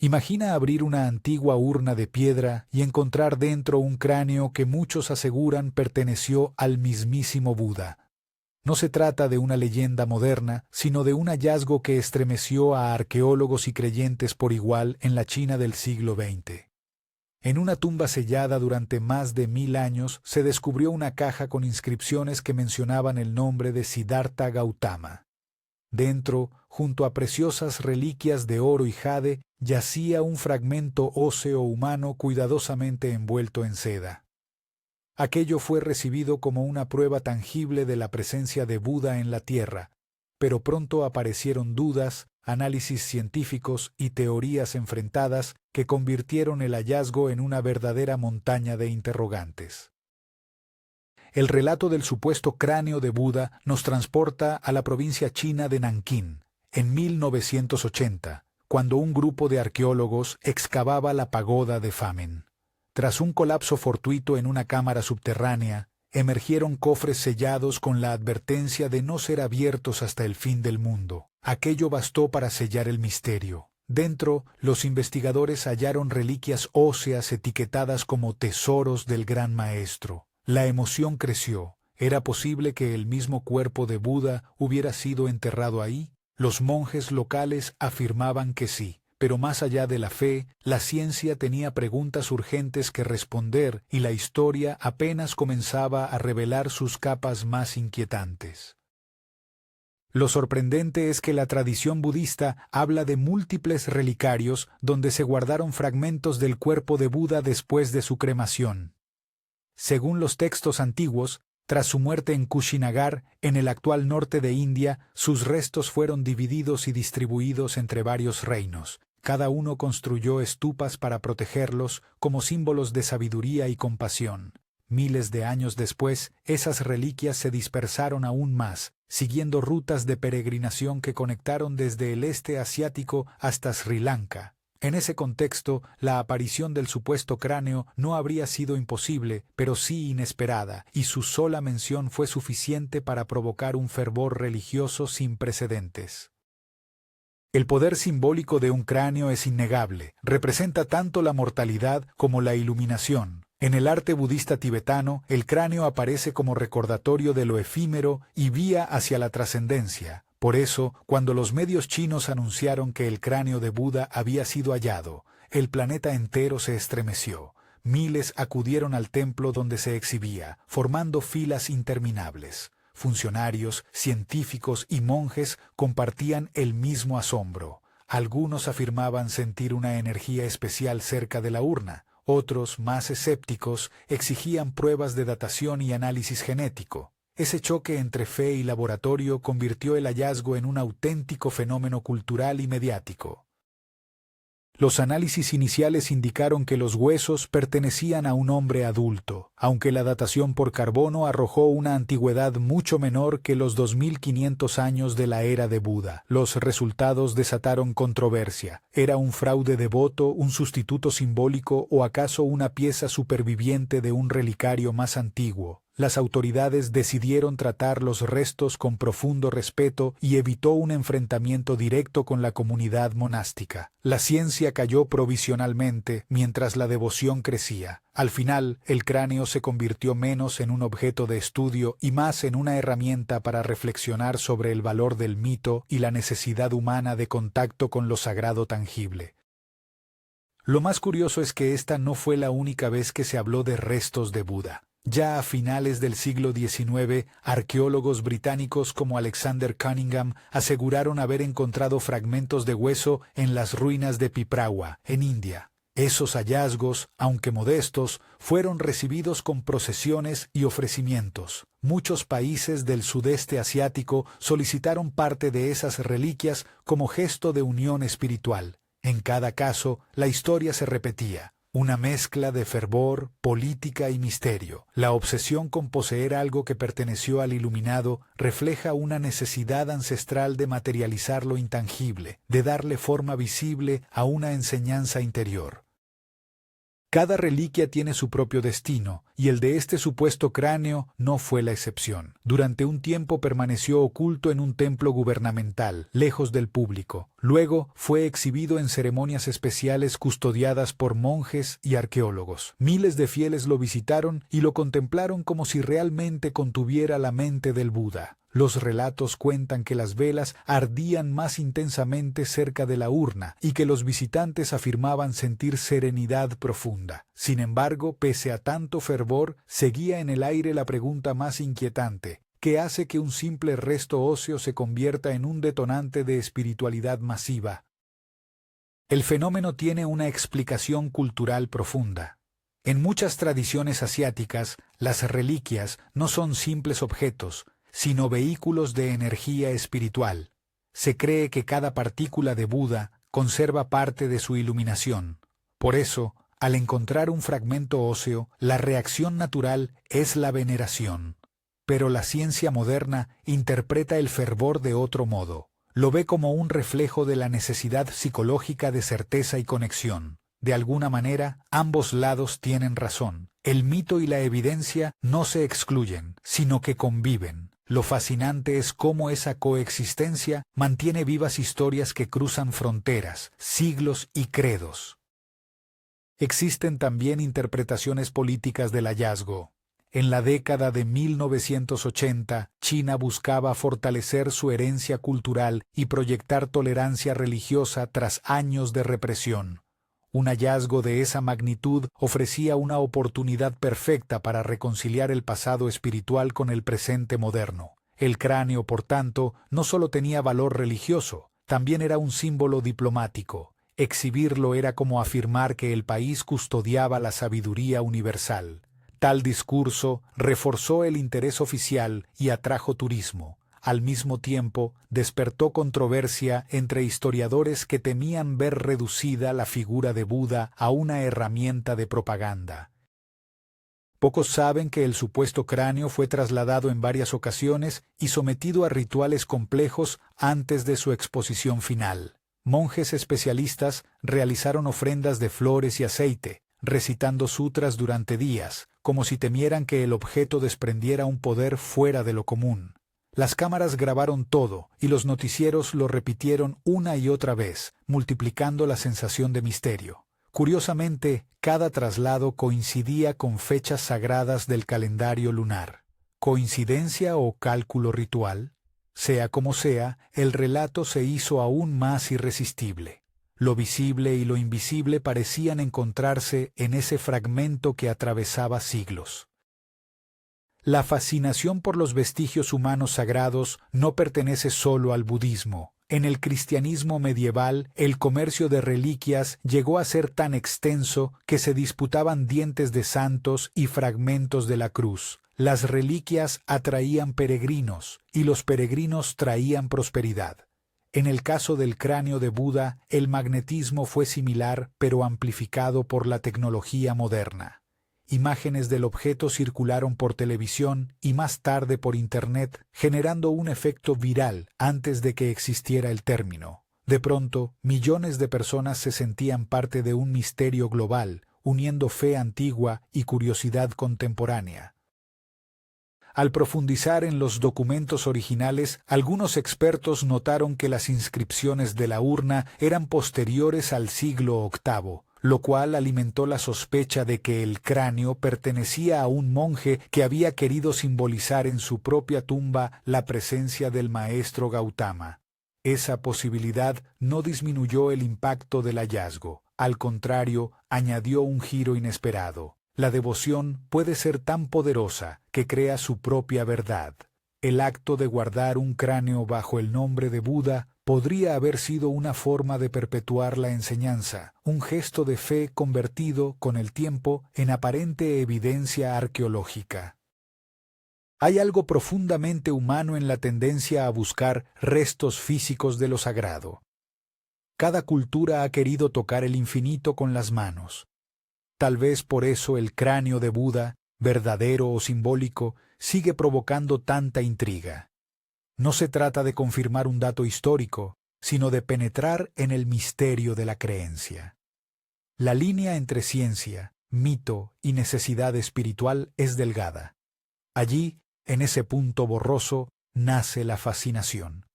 Imagina abrir una antigua urna de piedra y encontrar dentro un cráneo que muchos aseguran perteneció al mismísimo Buda. No se trata de una leyenda moderna, sino de un hallazgo que estremeció a arqueólogos y creyentes por igual en la China del siglo XX. En una tumba sellada durante más de 1000 años se descubrió una caja con inscripciones que mencionaban el nombre de Siddhartha Gautama. Dentro, junto a preciosas reliquias de oro y jade, yacía un fragmento óseo humano cuidadosamente envuelto en seda. Aquello fue recibido como una prueba tangible de la presencia de Buda en la tierra, pero pronto aparecieron dudas, análisis científicos y teorías enfrentadas que convirtieron el hallazgo en una verdadera montaña de interrogantes. El relato del supuesto cráneo de Buda nos transporta a la provincia china de Nankín, en 1980, cuando un grupo de arqueólogos excavaba la pagoda de Famen. Tras un colapso fortuito en una cámara subterránea, emergieron cofres sellados con la advertencia de no ser abiertos hasta el fin del mundo. Aquello bastó para sellar el misterio. Dentro, los investigadores hallaron reliquias óseas etiquetadas como tesoros del Gran Maestro. La emoción creció. ¿Era posible que el mismo cuerpo de Buda hubiera sido enterrado ahí? Los monjes locales afirmaban que sí. Pero más allá de la fe, la ciencia tenía preguntas urgentes que responder y la historia apenas comenzaba a revelar sus capas más inquietantes. Lo sorprendente es que la tradición budista habla de múltiples relicarios donde se guardaron fragmentos del cuerpo de Buda después de su cremación. Según los textos antiguos, tras su muerte en Kushinagar, en el actual norte de India, sus restos fueron divididos y distribuidos entre varios reinos. Cada uno construyó estupas para protegerlos como símbolos de sabiduría y compasión. Miles de años después, esas reliquias se dispersaron aún más, siguiendo rutas de peregrinación que conectaron desde el este asiático hasta Sri Lanka. En ese contexto, la aparición del supuesto cráneo no habría sido imposible, pero sí inesperada, y su sola mención fue suficiente para provocar un fervor religioso sin precedentes. El poder simbólico de un cráneo es innegable, representa tanto la mortalidad como la iluminación. En el arte budista tibetano, el cráneo aparece como recordatorio de lo efímero y vía hacia la trascendencia. Por eso, cuando los medios chinos anunciaron que el cráneo de Buda había sido hallado, el planeta entero se estremeció. Miles acudieron al templo donde se exhibía, formando filas interminables. Funcionarios, científicos y monjes compartían el mismo asombro. Algunos afirmaban sentir una energía especial cerca de la urna. Otros, más escépticos, exigían pruebas de datación y análisis genético. Ese choque entre fe y laboratorio convirtió el hallazgo en un auténtico fenómeno cultural y mediático. Los análisis iniciales indicaron que los huesos pertenecían a un hombre adulto, aunque la datación por carbono arrojó una antigüedad mucho menor que los 2500 años de la era de Buda. Los resultados desataron controversia. ¿Era un fraude devoto, un sustituto simbólico o acaso una pieza superviviente de un relicario más antiguo? Las autoridades decidieron tratar los restos con profundo respeto y evitó un enfrentamiento directo con la comunidad monástica. La ciencia cayó provisionalmente mientras la devoción crecía. Al final, el cráneo se convirtió menos en un objeto de estudio y más en una herramienta para reflexionar sobre el valor del mito y la necesidad humana de contacto con lo sagrado tangible. Lo más curioso es que esta no fue la única vez que se habló de restos de Buda. Ya a finales del siglo XIX, arqueólogos británicos como Alexander Cunningham aseguraron haber encontrado fragmentos de hueso en las ruinas de Piprawa, en India. Esos hallazgos, aunque modestos, fueron recibidos con procesiones y ofrecimientos. Muchos países del sudeste asiático solicitaron parte de esas reliquias como gesto de unión espiritual. En cada caso, la historia se repetía. Una mezcla de fervor, política y misterio. La obsesión con poseer algo que perteneció al iluminado refleja una necesidad ancestral de materializar lo intangible, de darle forma visible a una enseñanza interior. Cada reliquia tiene su propio destino, y el de este supuesto cráneo no fue la excepción. Durante un tiempo permaneció oculto en un templo gubernamental, lejos del público. Luego fue exhibido en ceremonias especiales custodiadas por monjes y arqueólogos. Miles de fieles lo visitaron y lo contemplaron como si realmente contuviera la mente del Buda. Los relatos cuentan que las velas ardían más intensamente cerca de la urna y que los visitantes afirmaban sentir serenidad profunda. Sin embargo, pese a tanto fervor, seguía en el aire la pregunta más inquietante: ¿qué hace que un simple resto óseo se convierta en un detonante de espiritualidad masiva? El fenómeno tiene una explicación cultural profunda. En muchas tradiciones asiáticas, las reliquias no son simples objetos, sino vehículos de energía espiritual. Se cree que cada partícula de Buda conserva parte de su iluminación. Por eso, al encontrar un fragmento óseo, la reacción natural es la veneración. Pero la ciencia moderna interpreta el fervor de otro modo. Lo ve como un reflejo de la necesidad psicológica de certeza y conexión. De alguna manera, ambos lados tienen razón. El mito y la evidencia no se excluyen, sino que conviven. Lo fascinante es cómo esa coexistencia mantiene vivas historias que cruzan fronteras, siglos y credos. Existen también interpretaciones políticas del hallazgo. En la década de 1980, China buscaba fortalecer su herencia cultural y proyectar tolerancia religiosa tras años de represión. Un hallazgo de esa magnitud ofrecía una oportunidad perfecta para reconciliar el pasado espiritual con el presente moderno. El cráneo, por tanto, no solo tenía valor religioso, también era un símbolo diplomático. Exhibirlo era como afirmar que el país custodiaba la sabiduría universal. Tal discurso reforzó el interés oficial y atrajo turismo. Al mismo tiempo, despertó controversia entre historiadores que temían ver reducida la figura de Buda a una herramienta de propaganda. Pocos saben que el supuesto cráneo fue trasladado en varias ocasiones y sometido a rituales complejos antes de su exposición final. Monjes especialistas realizaron ofrendas de flores y aceite, recitando sutras durante días, como si temieran que el objeto desprendiera un poder fuera de lo común. Las cámaras grabaron todo, y los noticieros lo repitieron una y otra vez, multiplicando la sensación de misterio. Curiosamente, cada traslado coincidía con fechas sagradas del calendario lunar. ¿Coincidencia o cálculo ritual? Sea como sea, el relato se hizo aún más irresistible. Lo visible y lo invisible parecían encontrarse en ese fragmento que atravesaba siglos. La fascinación por los vestigios humanos sagrados no pertenece solo al budismo. En el cristianismo medieval, el comercio de reliquias llegó a ser tan extenso que se disputaban dientes de santos y fragmentos de la cruz. Las reliquias atraían peregrinos, y los peregrinos traían prosperidad. En el caso del cráneo de Buda, el magnetismo fue similar, pero amplificado por la tecnología moderna. Imágenes del objeto circularon por televisión y más tarde por Internet, generando un efecto viral antes de que existiera el término. De pronto, millones de personas se sentían parte de un misterio global, uniendo fe antigua y curiosidad contemporánea. Al profundizar en los documentos originales, algunos expertos notaron que las inscripciones de la urna eran posteriores al siglo VIII, lo cual alimentó la sospecha de que el cráneo pertenecía a un monje que había querido simbolizar en su propia tumba la presencia del maestro Gautama. Esa posibilidad no disminuyó el impacto del hallazgo, al contrario, añadió un giro inesperado. La devoción puede ser tan poderosa que crea su propia verdad. El acto de guardar un cráneo bajo el nombre de Buda podría haber sido una forma de perpetuar la enseñanza, un gesto de fe convertido, con el tiempo, en aparente evidencia arqueológica. Hay algo profundamente humano en la tendencia a buscar restos físicos de lo sagrado. Cada cultura ha querido tocar el infinito con las manos. Tal vez por eso el cráneo de Buda, verdadero o simbólico, sigue provocando tanta intriga. No se trata de confirmar un dato histórico, sino de penetrar en el misterio de la creencia. La línea entre ciencia, mito y necesidad espiritual es delgada. Allí, en ese punto borroso, nace la fascinación.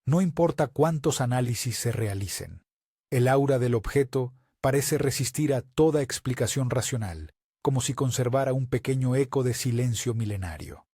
No importa cuántos análisis se realicen. El aura del objeto parece resistir a toda explicación racional, como si conservara un pequeño eco de silencio milenario.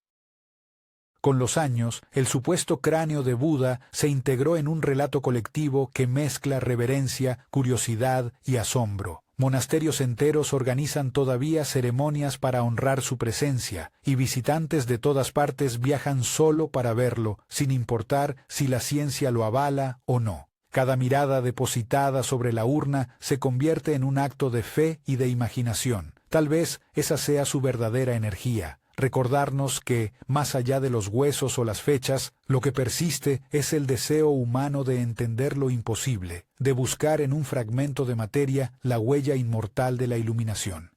Con los años, el supuesto cráneo de Buda se integró en un relato colectivo que mezcla reverencia, curiosidad y asombro. Monasterios enteros organizan todavía ceremonias para honrar su presencia, y visitantes de todas partes viajan solo para verlo, sin importar si la ciencia lo avala o no. Cada mirada depositada sobre la urna se convierte en un acto de fe y de imaginación. Tal vez esa sea su verdadera energía. Recordarnos que, más allá de los huesos o las fechas, lo que persiste es el deseo humano de entender lo imposible, de buscar en un fragmento de materia la huella inmortal de la iluminación.